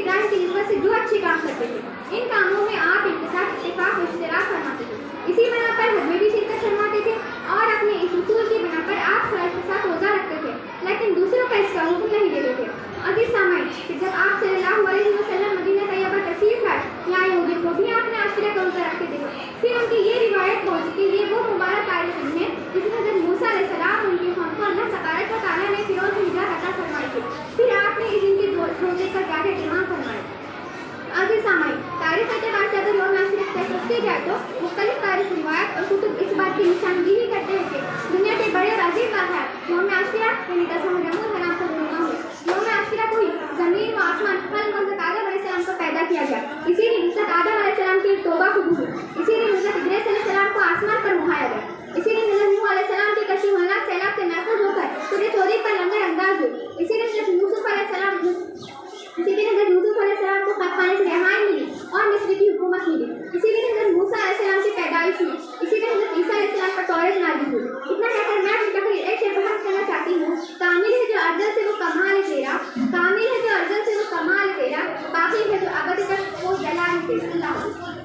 ابراہیم کی نسبت سے جو اچھے کام کرتے تھے ان کاموں میں آپ اتفاق و اشتراک فرماتے تھے. اسی بنا پر حج میں بھی شرکت فرماتے تھے اور اپنے اس اصول کی بنا پر آپ خلاص کے ساتھ روزہ رکھتے تھے لیکن دوسروں کا اس کا حکم نہیں دیتے تھے. عزیز سامعین، جب آپ صلی اللہ علیہ وسلم مدینہ طیبہ تشریف لائے یہاں یہودیوں کو بھی آپ نے عاشورہ کا روزہ رکھتے تھے. پھر ان کی یہ روایت پہنچی کہ یہ وہ مبارک تاریخ ہے جس میں حضرت موسیٰ علیہ السلام ان کے قوم کو اللہ تبارک و تعالیٰ نے فرعون سے نجات عطا فرمائی تھی. پھر آپ نے اس دن کے روزے کا کیا اہتمام فرمایا. عزیز سامعین، تاریخ اعتبار سے اگر یوم عاشورہ کی طرف کی جائے تو مختلف تاریخ روایات اور کتب اس بات کی نشاندہی کرتے ہیں کہ دنیا کے بڑے اور عظیم واقعات یوم عاشورہ یعنی 10 محرم کا نام پر منعقد ہوئے. یوم عاشورہ کو ہی زمین و آسمان خلق حضرت آدم علیہ السلام کو پیدا کیا گیا. اسی دن حضرت آدم علیہ السلام کی توبہ قبول ہوئی. اسی دن حضرت ادریس علیہ السلام کو آسمان پر اٹھایا گیا. اسی دن حضرت نوح علیہ السلام کی کشتی ہولناک سیلاب سے محفوظ ہو کر سورہ چودھری پر لنگر انداز ہوئی. اسی دن حضرت یوسف علیہ السلام کو قید خانے سے رہائی ملی اور مصر کی حکومت ملی. اسی دن حضرت موسیٰ علیہ السلام کی پیدائش ہوئی. اسی دن حضرت عیسیٰ علیہ السلام پر تورات نازل ہوئی. اتنا کہہ کر میں اپنی تقریر ایک شعر بیان کرنا چاہتی ہوں. کامل ہے جو ارجل سے وہ کمال تیرا، کامل ہے جو ارجل سے وہ کمال تیرا، باقی ہے جو ابد تک وہ جلال تیرا. اللہ حافظ.